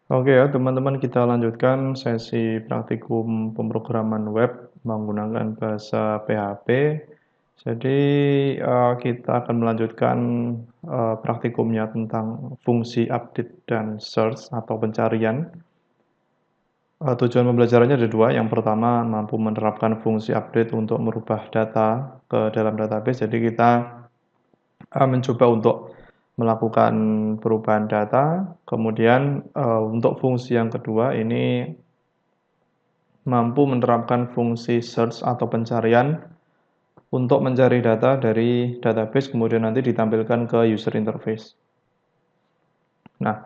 Oke ya, teman-teman, kita lanjutkan sesi praktikum pemrograman web menggunakan bahasa PHP. Jadi, kita akan melanjutkan, praktikumnya tentang fungsi update dan search atau pencarian. Tujuan pembelajarannya ada dua. Yang pertama, mampu menerapkan fungsi update untuk merubah data ke dalam database. Jadi kita mencoba untuk melakukan perubahan data. Kemudian, untuk fungsi yang kedua ini mampu menerapkan fungsi search atau pencarian untuk mencari data dari database, kemudian nanti ditampilkan ke user interface. Nah,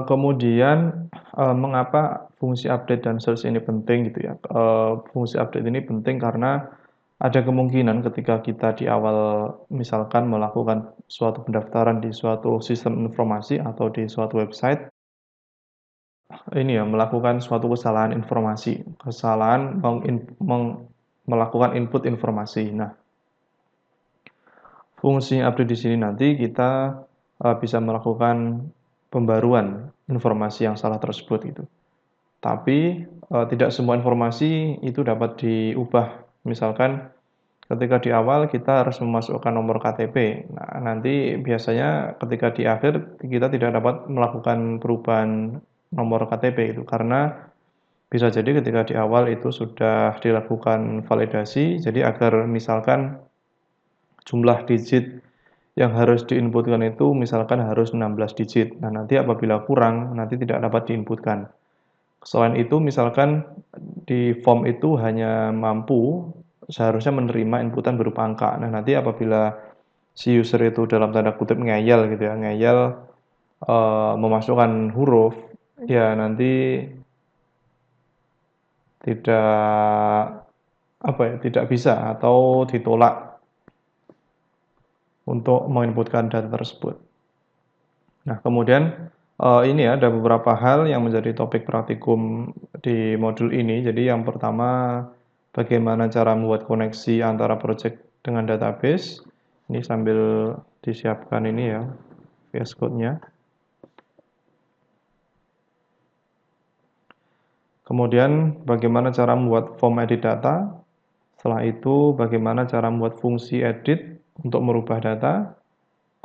kemudian, mengapa fungsi update dan search ini penting gitu ya. Fungsi update ini penting karena ada kemungkinan ketika kita di awal misalkan melakukan suatu pendaftaran di suatu sistem informasi atau di suatu website, ini ya, melakukan suatu kesalahan informasi, kesalahan melakukan input informasi. Nah, fungsi update di sini nanti kita, bisa melakukan pembaruan informasi yang salah tersebut gitu. Tapi, tidak semua informasi itu dapat diubah. Misalkan ketika di awal kita harus memasukkan nomor KTP. Nah, nanti biasanya ketika di akhir kita tidak dapat melakukan perubahan nomor KTP itu, karena bisa jadi ketika di awal itu sudah dilakukan validasi, jadi agar misalkan jumlah digit yang harus diinputkan itu misalkan harus 16 digit. Nah, nanti apabila kurang, nanti tidak dapat diinputkan. Selain itu, misalkan di form itu hanya mampu seharusnya menerima inputan berupa angka. Nah, nanti apabila si user itu dalam tanda kutip ngeyel gitu ya, ngeyel memasukkan huruf, ya nanti tidak apa ya, tidak bisa atau ditolak untuk menginputkan data tersebut. Nah, kemudian, ini ya, ada beberapa hal yang menjadi topik praktikum di modul ini. Jadi yang pertama, bagaimana cara membuat koneksi antara project dengan database. Ini sambil disiapkan ini ya, VS Code-nya. Kemudian bagaimana cara membuat form edit data. Setelah itu bagaimana cara membuat fungsi edit untuk merubah data.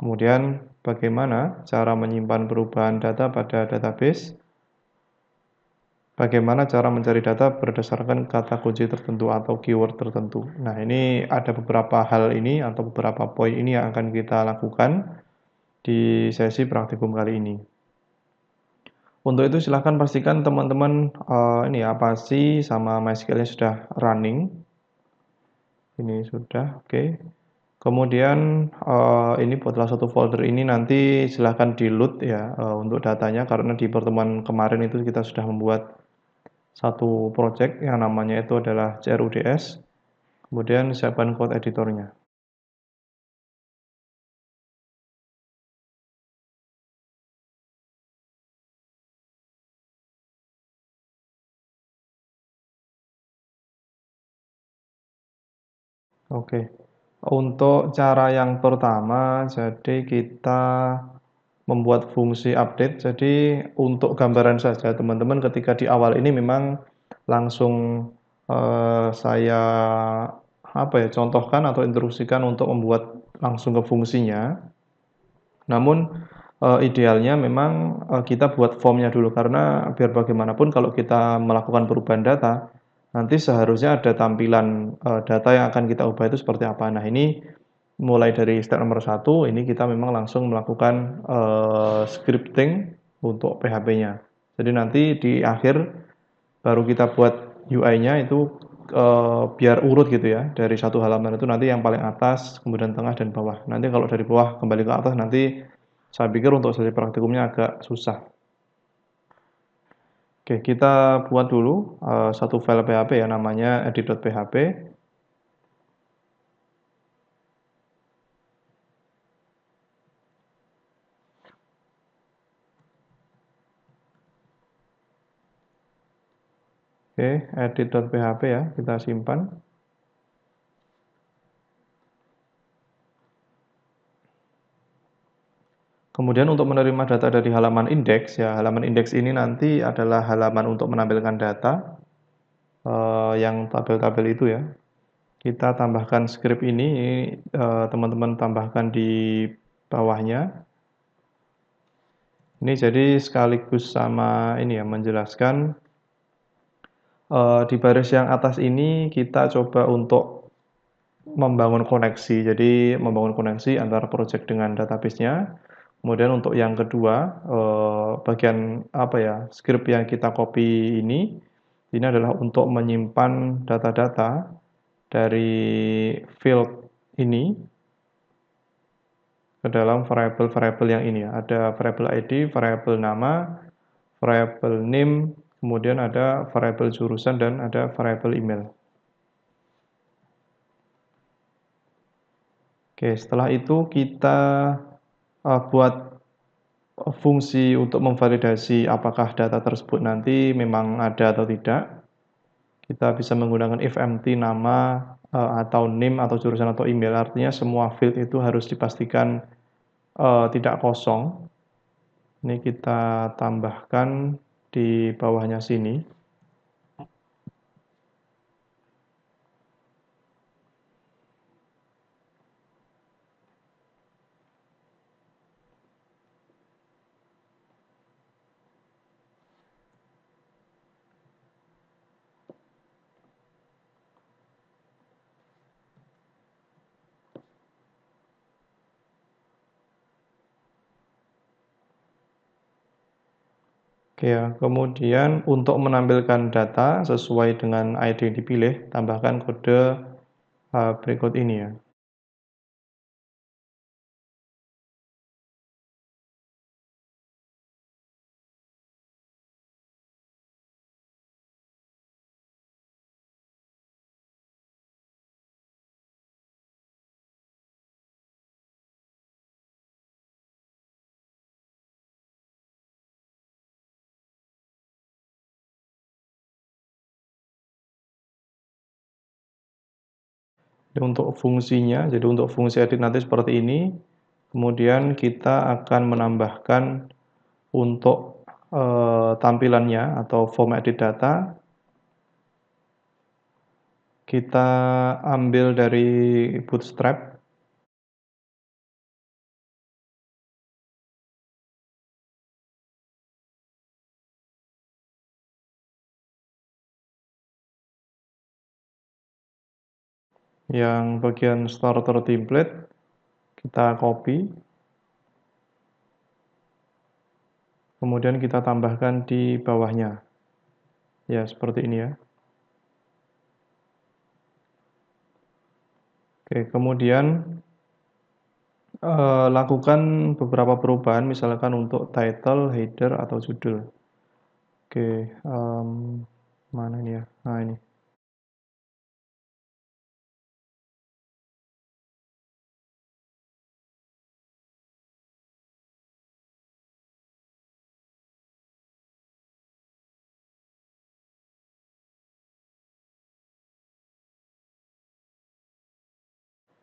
Kemudian bagaimana cara menyimpan perubahan data pada database. Bagaimana cara mencari data berdasarkan kata kunci tertentu atau keyword tertentu. Nah, ini ada beberapa hal ini atau beberapa poin ini yang akan kita lakukan di sesi praktikum kali ini. Untuk itu silahkan pastikan teman-teman ini ya, Apache sama MySQL-nya sudah running. Ini sudah, oke. Kemudian ini buatlah satu folder ini, nanti silahkan di-load ya untuk datanya, karena di pertemuan kemarin itu kita sudah membuat satu project yang namanya itu adalah CRUDS. Kemudian siapkan code editornya. Oke. Untuk cara yang pertama, jadi kita membuat fungsi update. Jadi untuk gambaran saja, teman-teman, ketika di awal ini memang langsung saya apa ya, contohkan atau instruksikan untuk membuat langsung ke fungsinya. Namun idealnya memang kita buat formnya dulu, karena biar bagaimanapun kalau kita melakukan perubahan data, nanti seharusnya ada tampilan data yang akan kita ubah itu seperti apa. Nah, ini mulai dari step nomor 1, ini kita memang langsung melakukan scripting untuk PHP-nya. Jadi nanti di akhir baru kita buat UI-nya itu biar urut gitu ya, dari satu halaman itu nanti yang paling atas, kemudian tengah dan bawah. Nanti kalau dari bawah kembali ke atas, nanti saya pikir untuk sesi praktikumnya agak susah. Oke, kita buat dulu satu file PHP ya, namanya edit.php. Oke, edit.php ya, kita simpan. Kemudian untuk menerima data dari halaman indeks, ya halaman indeks ini nanti adalah halaman untuk menampilkan data, yang tabel-tabel itu ya. Kita tambahkan script ini, teman-teman tambahkan di bawahnya. Ini jadi sekaligus sama ini ya, menjelaskan, di baris yang atas ini kita coba untuk membangun koneksi. Jadi membangun koneksi antara project dengan database-nya. Kemudian untuk yang kedua, bagian apa ya, script yang kita copy ini adalah untuk menyimpan data-data dari field ini ke dalam variabel-variabel yang ini ya. Ada variabel ID, variabel nama, variabel name, kemudian ada variabel jurusan dan ada variabel email. Oke, setelah itu kita buat fungsi untuk memvalidasi apakah data tersebut nanti memang ada atau tidak. Kita bisa menggunakan if empty nama, atau name atau jurusan atau email. Artinya semua field itu harus dipastikan, tidak kosong. Ini kita tambahkan di bawahnya sini. Oke ya, kemudian untuk menampilkan data sesuai dengan ID yang dipilih, tambahkan kode, berikut ini ya. Untuk fungsinya, jadi untuk fungsi edit nanti seperti ini. Kemudian kita akan menambahkan untuk, tampilannya atau form edit data, kita ambil dari Bootstrap. Yang bagian starter template, kita copy. Kemudian kita tambahkan di bawahnya. Ya, seperti ini ya. Oke, kemudian, lakukan beberapa perubahan misalkan untuk title, header, atau judul. Oke, mana ini ya? Nah, ini.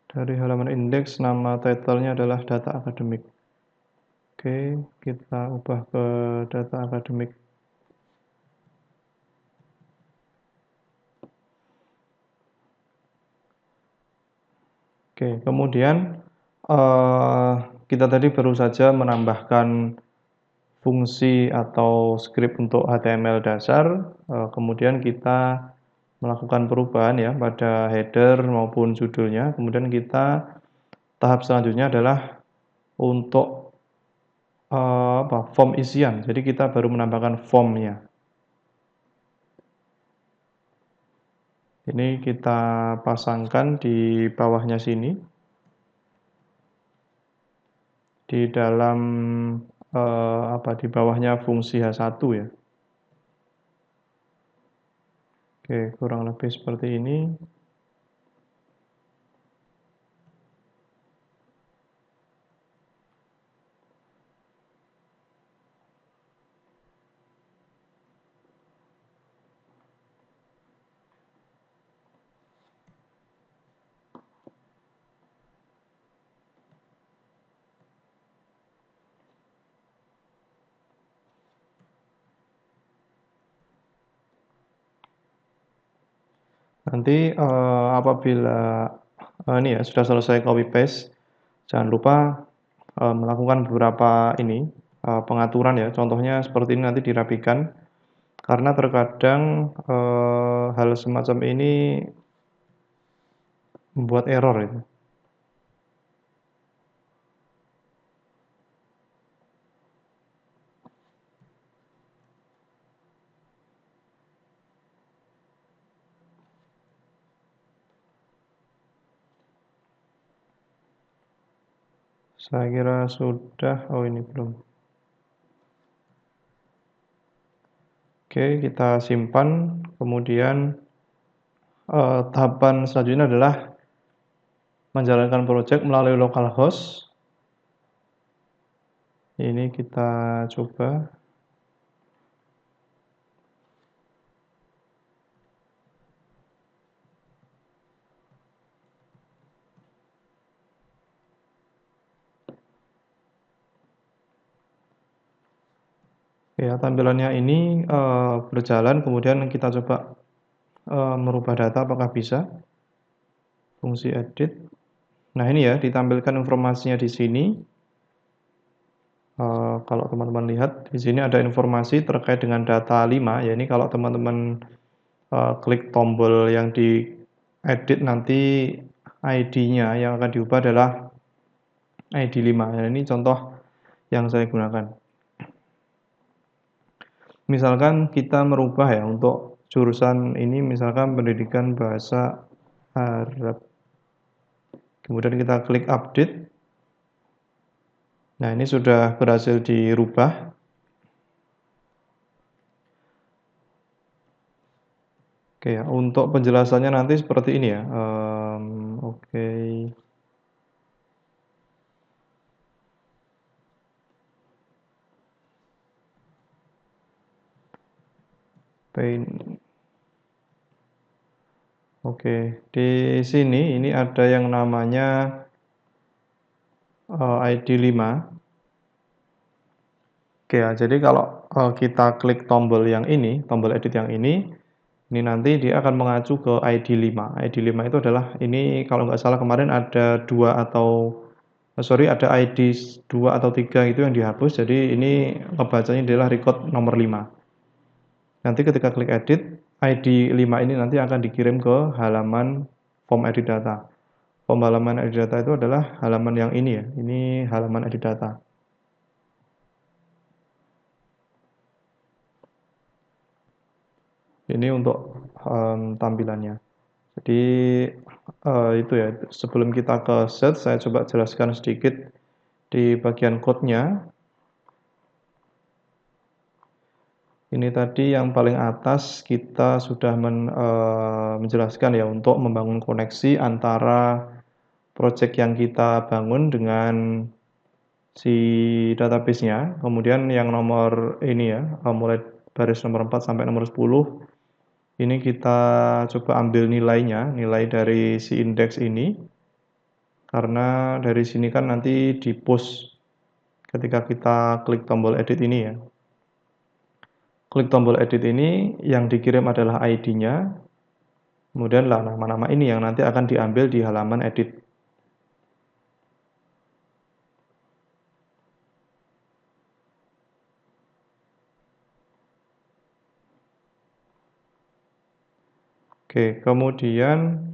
Dari halaman indeks, nama title-nya adalah data akademik. Oke, kita ubah ke data akademik. Oke, kemudian, kita tadi baru saja menambahkan fungsi atau script untuk HTML dasar, kemudian kita melakukan perubahan ya pada header maupun judulnya. Kemudian kita tahap selanjutnya adalah untuk, form isian. Jadi kita baru menambahkan form-nya. Ini kita pasangkan di bawahnya sini. Di dalam, di bawahnya fungsi H1 ya. Oke, kurang lebih seperti ini. Nanti, apabila, ini ya sudah selesai copy paste, jangan lupa, melakukan beberapa ini, pengaturan ya, contohnya seperti ini nanti dirapikan, karena terkadang, hal semacam ini membuat error itu. Saya kira sudah, oh ini belum. Oke, kita simpan, kemudian, tahapan selanjutnya adalah menjalankan project melalui localhost. Ini kita coba. Ya, tampilannya ini, berjalan, kemudian kita coba, merubah data apakah bisa, fungsi edit. Nah, ini ya, ditampilkan informasinya di sini. Kalau teman-teman lihat, di sini ada informasi terkait dengan data 5, ya ini kalau teman-teman, klik tombol yang diedit nanti ID-nya yang akan diubah adalah ID 5. Ya, ini contoh yang saya gunakan. Misalkan kita merubah ya untuk jurusan ini misalkan pendidikan bahasa Arab. Kemudian kita klik update. Nah, ini sudah berhasil dirubah. Oke ya, untuk penjelasannya nanti seperti ini ya. Oke. Paint. Oke, di sini ini ada yang namanya ID 5. Oke ya, jadi kalau kita klik tombol yang ini, tombol edit yang ini nanti dia akan mengacu ke ID 5. ID 5 itu adalah ini kalau nggak salah kemarin ada 2 atau sorry ada ID 2 atau 3 itu yang dihapus, jadi ini ngebacanya adalah record nomor 5. Nanti ketika klik edit, ID 5 ini nanti akan dikirim ke halaman form edit data. Form halaman edit data itu adalah halaman yang ini ya, ini halaman edit data. Ini untuk tampilannya. Jadi itu ya, sebelum kita ke set, saya coba jelaskan sedikit di bagian code-nya. Ini tadi yang paling atas kita sudah menjelaskan ya untuk membangun koneksi antara project yang kita bangun dengan si database-nya. Kemudian yang nomor ini ya, mulai baris nomor 4 sampai nomor 10, ini kita coba ambil nilainya, nilai dari si indeks ini. Karena dari sini kan nanti di-push ketika kita klik tombol edit ini ya. Klik tombol edit ini yang dikirim adalah ID-nya, kemudian lah nama-nama ini yang nanti akan diambil di halaman edit. Oke, kemudian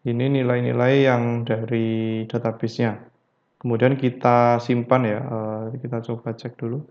ini nilai-nilai yang dari database-nya. Kemudian kita simpan ya, kita coba cek dulu.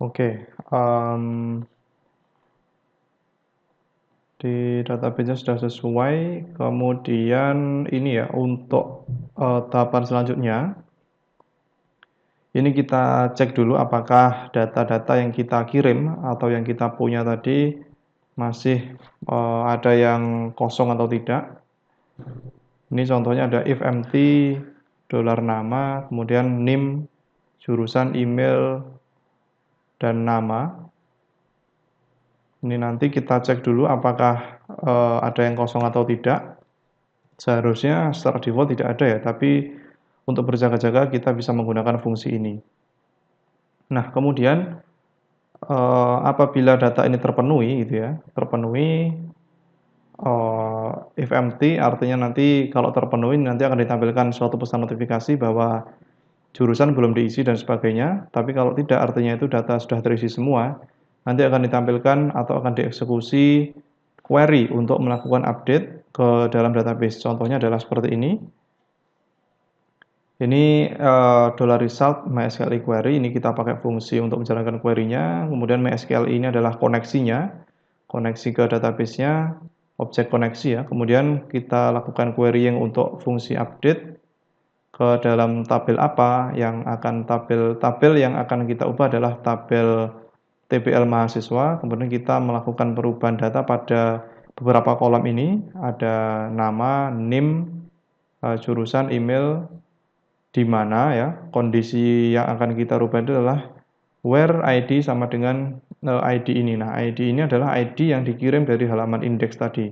Oke, di database-nya sudah sesuai, kemudian ini ya, untuk, tahapan selanjutnya, ini kita cek dulu apakah data-data yang kita kirim atau yang kita punya tadi masih, ada yang kosong atau tidak. Ini contohnya ada if empty, $nama, kemudian NIM, jurusan, email, dan nama. Ini nanti kita cek dulu apakah, ada yang kosong atau tidak. Seharusnya secara default tidak ada ya, tapi untuk berjaga-jaga kita bisa menggunakan fungsi ini. Nah, kemudian, apabila data ini terpenuhi gitu ya, terpenuhi, if empty artinya nanti kalau terpenuhi nanti akan ditampilkan suatu pesan notifikasi bahwa jurusan belum diisi dan sebagainya, tapi kalau tidak artinya itu data sudah terisi semua, nanti akan ditampilkan atau akan dieksekusi query untuk melakukan update ke dalam database. Contohnya adalah seperti ini. Ini, $result MySQL query, ini kita pakai fungsi untuk menjalankan query-nya, kemudian MySQL ini adalah koneksinya, koneksi ke database-nya, objek koneksi ya, kemudian kita lakukan querying untuk fungsi update ke dalam tabel apa yang akan tabel yang akan kita ubah adalah tabel TPL mahasiswa, kemudian kita melakukan perubahan data pada beberapa kolom ini, ada nama, NIM, jurusan, email, di mana ya kondisi yang akan kita rubah itu adalah where ID sama dengan ID ini. Nah, ID ini adalah ID yang dikirim dari halaman indeks tadi.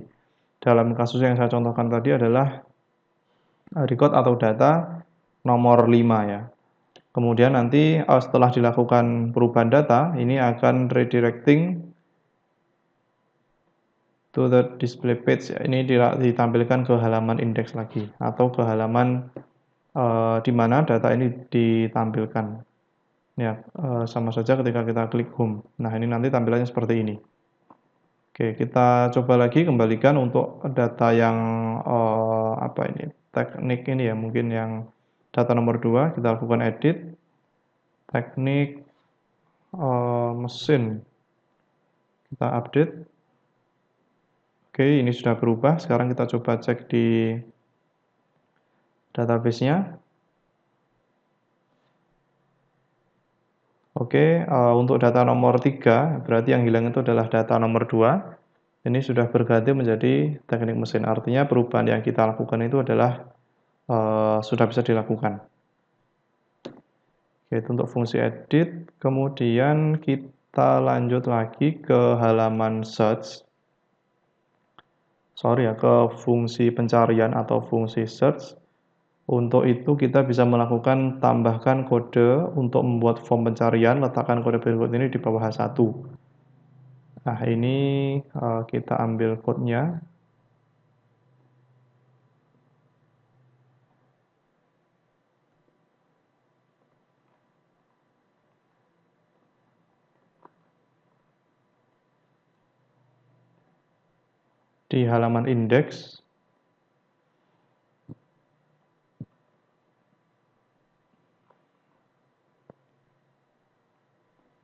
Dalam kasus yang saya contohkan tadi adalah record atau data nomor 5 ya. Kemudian nanti setelah dilakukan perubahan data, ini akan redirecting to the display page. Ini ditampilkan ke halaman indeks lagi atau ke halaman di mana data ini ditampilkan. Ya, sama saja ketika kita klik home. Nah, ini nanti tampilannya seperti ini. Oke, kita coba lagi kembalikan untuk data yang, apa ini, teknik ini ya, mungkin yang data nomor 2, kita lakukan edit, teknik, mesin, kita update. Oke, ini sudah berubah, sekarang kita coba cek di database-nya. Oke, untuk data nomor 3, berarti yang hilang itu adalah data nomor 2. Ini sudah berganti menjadi teknik mesin, artinya perubahan yang kita lakukan itu adalah, sudah bisa dilakukan. Oke, itu untuk fungsi edit, kemudian kita lanjut lagi ke halaman search. Sorry ya, ke fungsi pencarian atau fungsi search. Untuk itu kita bisa melakukan tambahkan kode untuk membuat form pencarian, letakkan kode berikut ini di bawah H1. Nah, ini, kita ambil code-nya. Di halaman indeks.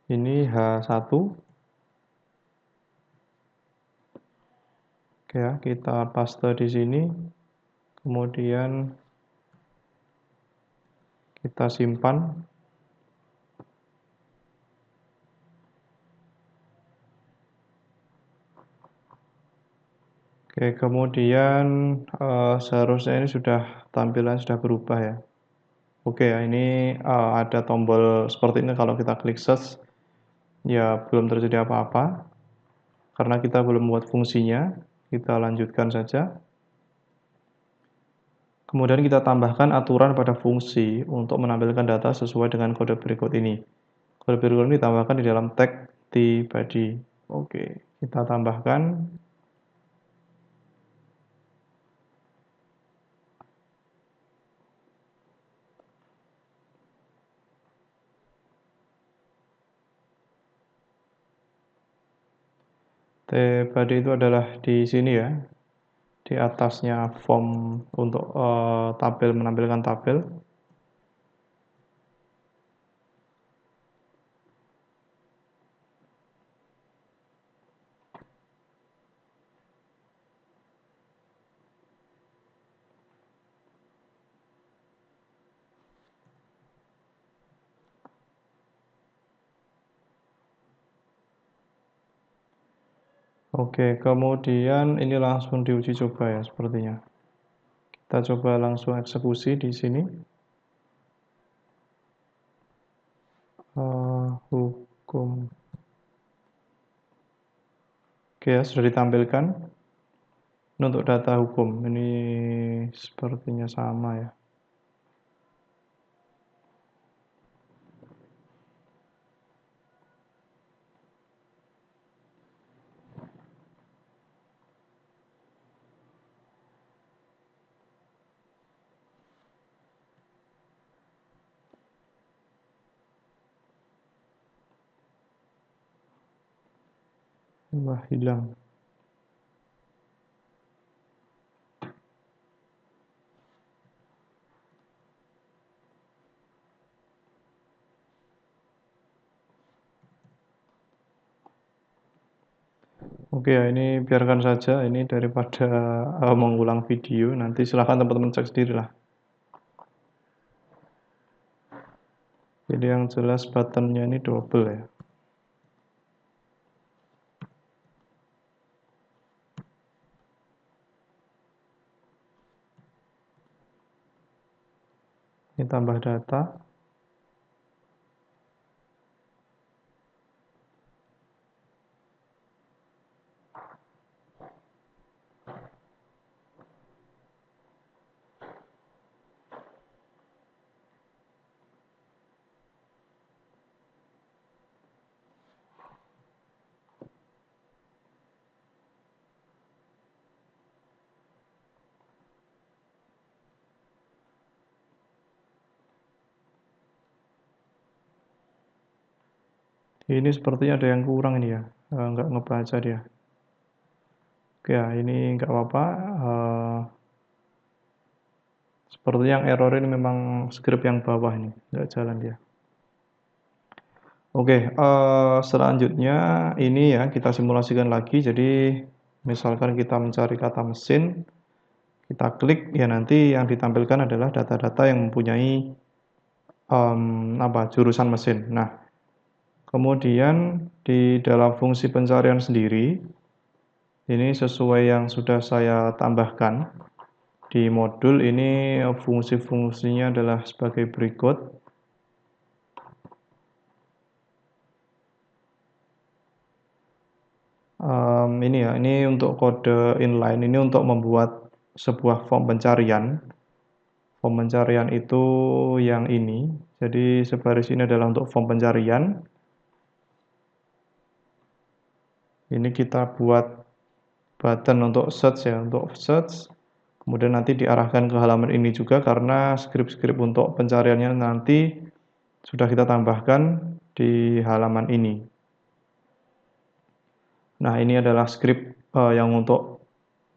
Ini H1. Oke ya, kita paste di sini. Kemudian kita simpan. Oke, kemudian, seharusnya ini tampilan sudah berubah ya. Oke ya, ini, ada tombol seperti ini kalau kita klik search, ya belum terjadi apa-apa, karena kita belum membuat fungsinya, kita lanjutkan saja. Kemudian kita tambahkan aturan pada fungsi untuk menampilkan data sesuai dengan kode berikut ini. Kode berikut ini ditambahkan di dalam tag di body. Oke, kita tambahkan. Body itu adalah di sini ya, di atasnya form untuk tabel, menampilkan tabel. Oke, kemudian ini langsung diuji coba ya sepertinya. Kita coba langsung eksekusi di sini. Hukum. Oke ya, sudah ditampilkan. Ini untuk data hukum. Ini sepertinya sama ya. Wah, hilang. Oke ya, ini biarkan saja ini daripada mengulang video. Nanti silahkan teman-teman cek sendirilah. Jadi yang jelas buttonnya ini double ya. Ini tambah data. Ini sepertinya ada yang kurang ini ya. Nggak ngebaca dia. Oke ya, ini nggak apa-apa. Sepertinya yang error ini memang script yang bawah ini. Nggak jalan dia. Oke, selanjutnya ini ya kita simulasikan lagi. Jadi misalkan kita mencari kata mesin, kita klik ya nanti yang ditampilkan adalah data-data yang mempunyai jurusan mesin. Nah, kemudian di dalam fungsi pencarian sendiri, ini sesuai yang sudah saya tambahkan di modul ini fungsi-fungsinya adalah sebagai berikut. Ini ya, ini untuk kode inline, ini untuk membuat sebuah form pencarian. Form pencarian itu yang ini. Jadi sebaris ini adalah untuk form pencarian. Ini kita buat button untuk search ya, untuk search. Kemudian nanti diarahkan ke halaman ini juga karena script-script untuk pencariannya nanti sudah kita tambahkan di halaman ini. Nah, ini adalah script yang untuk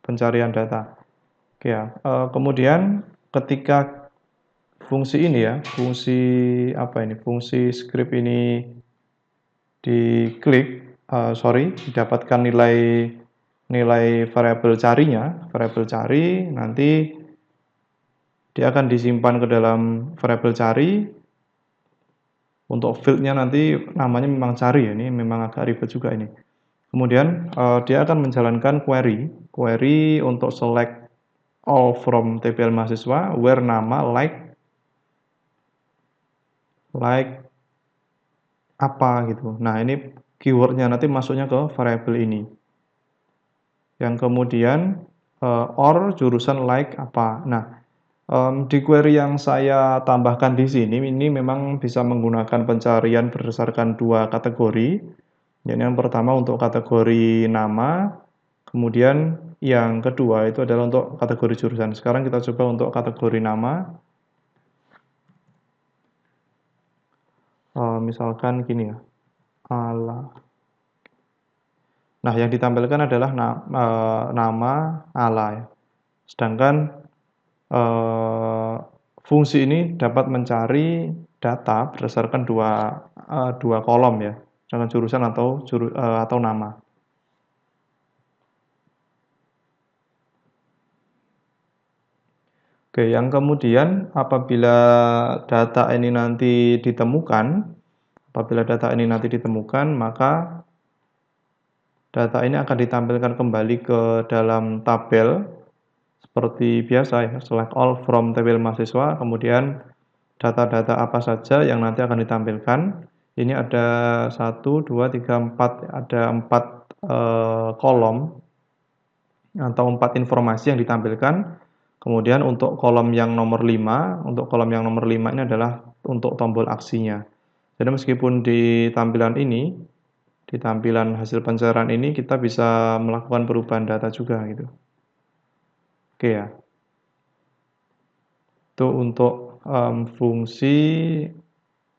pencarian data. Oke ya. Kemudian ketika fungsi ini ya, fungsi script ini diklik, didapatkan nilai variabel carinya, variabel cari nanti dia akan disimpan ke dalam variabel cari. Untuk fieldnya nanti namanya memang cari ya, ini memang agak ribet juga ini. Kemudian dia akan menjalankan query untuk select all from TPL mahasiswa, where nama like apa gitu. Nah ini keywordnya nanti masuknya ke variabel ini. Yang kemudian or jurusan like apa. Nah di query yang saya tambahkan di sini ini memang bisa menggunakan pencarian berdasarkan dua kategori. Yang pertama untuk kategori nama, kemudian yang kedua itu adalah untuk kategori jurusan. Sekarang kita coba untuk kategori nama. Misalkan gini ya, ala. Nah, yang ditampilkan adalah nama ala ya. Sedangkan fungsi ini dapat mencari data berdasarkan dua kolom ya, dengan jurusan atau nama. Oke, yang kemudian apabila data ini nanti ditemukan, maka Data ini akan ditampilkan kembali ke dalam tabel seperti biasa ya, select all from tabel mahasiswa, kemudian data-data apa saja yang nanti akan ditampilkan. Ini ada 1, 2, 3, 4, ada 4 kolom atau 4 informasi yang ditampilkan. Kemudian untuk kolom yang nomor 5, untuk kolom yang nomor 5 ini adalah untuk tombol aksinya. Jadi meskipun di tampilan ini, di tampilan hasil pencairan ini kita bisa melakukan perubahan data juga gitu. Oke ya. Itu untuk fungsi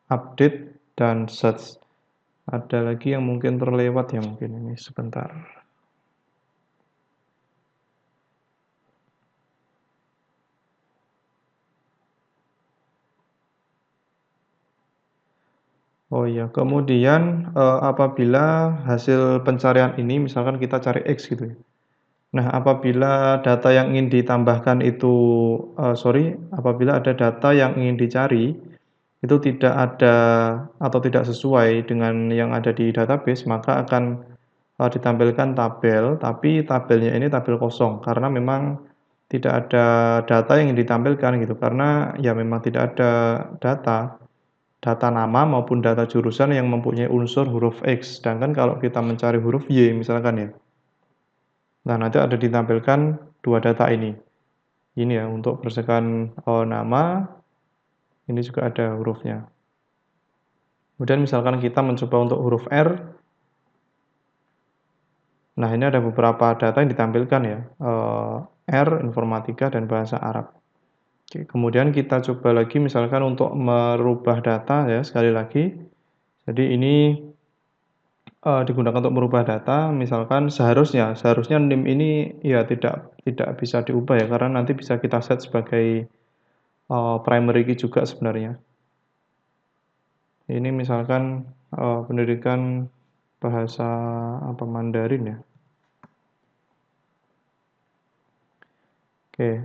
update dan search. Ada lagi yang mungkin terlewat ya mungkin ini sebentar. Oh iya, kemudian apabila hasil pencarian ini misalkan kita cari X gitu ya. Nah, apabila data yang ingin ditambahkan itu apabila ada data yang ingin dicari itu tidak ada atau tidak sesuai dengan yang ada di database, maka akan ditampilkan tabel, tapi tabelnya ini tabel kosong karena memang tidak ada data yang ditampilkan gitu. Karena ya memang tidak ada data nama maupun data jurusan yang mempunyai unsur huruf X. Sedangkan kalau kita mencari huruf Y misalkan ya. Nah, nanti ada ditampilkan dua data ini. Ini ya untuk berdasarkan nama, ini juga ada hurufnya. Kemudian misalkan kita mencoba untuk huruf R. Nah, ini ada beberapa data yang ditampilkan ya. R, informatika, dan bahasa Arab. Oke, kemudian kita coba lagi misalkan untuk merubah data ya, sekali lagi. Jadi ini digunakan untuk merubah data, misalkan seharusnya NIM ini ya tidak bisa diubah ya, karena nanti bisa kita set sebagai primary key juga sebenarnya. Ini misalkan pendidikan bahasa apa Mandarin ya. Oke,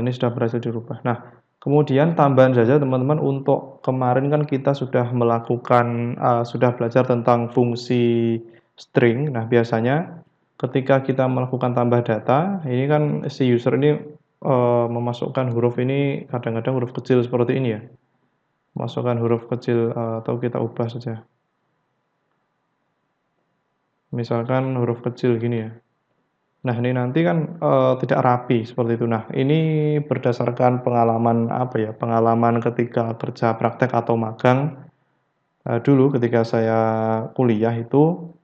ini sudah berhasil dirubah. Nah, kemudian tambahan saja teman-teman untuk kemarin kan kita sudah melakukan sudah belajar tentang fungsi string. Nah, biasanya ketika kita melakukan tambah data, ini kan si user ini memasukkan huruf ini kadang-kadang huruf kecil seperti ini ya. Masukkan huruf kecil atau kita ubah saja. Misalkan huruf kecil gini ya. Nah, ini nanti kan tidak rapi seperti itu. Nah, ini berdasarkan pengalaman apa ya? Pengalaman ketika kerja praktek atau magang dulu ketika saya kuliah itu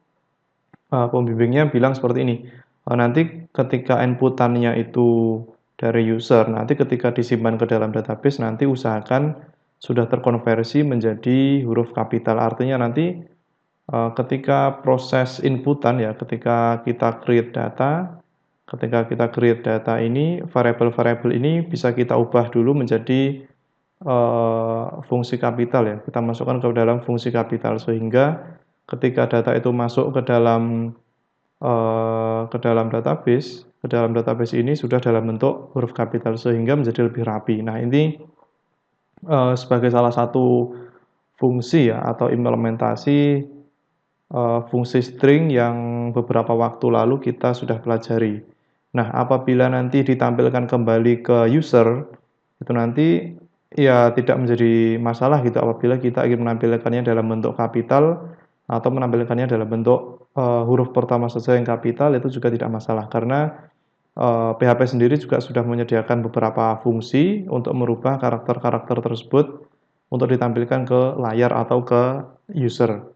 pembimbingnya bilang seperti ini. Nanti ketika inputannya itu dari user, nanti ketika disimpan ke dalam database nanti usahakan sudah terkonversi menjadi huruf kapital. Artinya nanti ketika proses inputan ya, ketika kita create data ini, variabel-variabel ini bisa kita ubah dulu menjadi fungsi kapital ya. Kita masukkan ke dalam fungsi kapital sehingga ketika data itu masuk ke dalam database ini sudah dalam bentuk huruf kapital sehingga menjadi lebih rapi. Nah, ini sebagai salah satu fungsi ya atau implementasi fungsi string yang beberapa waktu lalu kita sudah pelajari. Nah, apabila nanti ditampilkan kembali ke user, itu nanti ya tidak menjadi masalah gitu apabila kita ingin menampilkannya dalam bentuk kapital atau menampilkannya dalam bentuk huruf pertama saja yang kapital itu juga tidak masalah karena PHP sendiri juga sudah menyediakan beberapa fungsi untuk merubah karakter-karakter tersebut untuk ditampilkan ke layar atau ke user.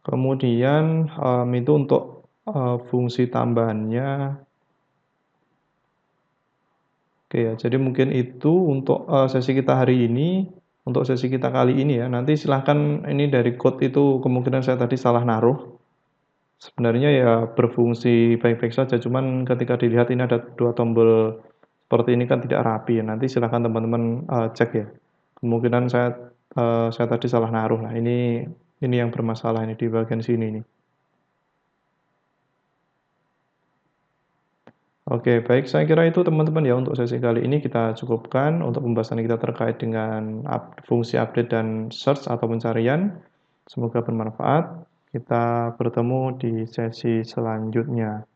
Kemudian itu untuk fungsi tambahannya. Oke ya, jadi mungkin itu untuk sesi kita hari ini, untuk sesi kita kali ini ya. Nanti silahkan ini dari code itu kemungkinan saya tadi salah naruh. Sebenarnya ya berfungsi baik-baik saja, cuman ketika dilihat ini ada dua tombol seperti ini kan tidak rapi ya. Nanti silahkan teman-teman cek ya. Kemungkinan saya tadi salah naruh. Nah, ini yang bermasalah ini di bagian sini nih. Oke, baik. Saya kira itu teman-teman ya untuk sesi kali ini kita cukupkan untuk pembahasan kita terkait dengan fungsi update dan search atau pencarian. Semoga bermanfaat. Kita bertemu di sesi selanjutnya.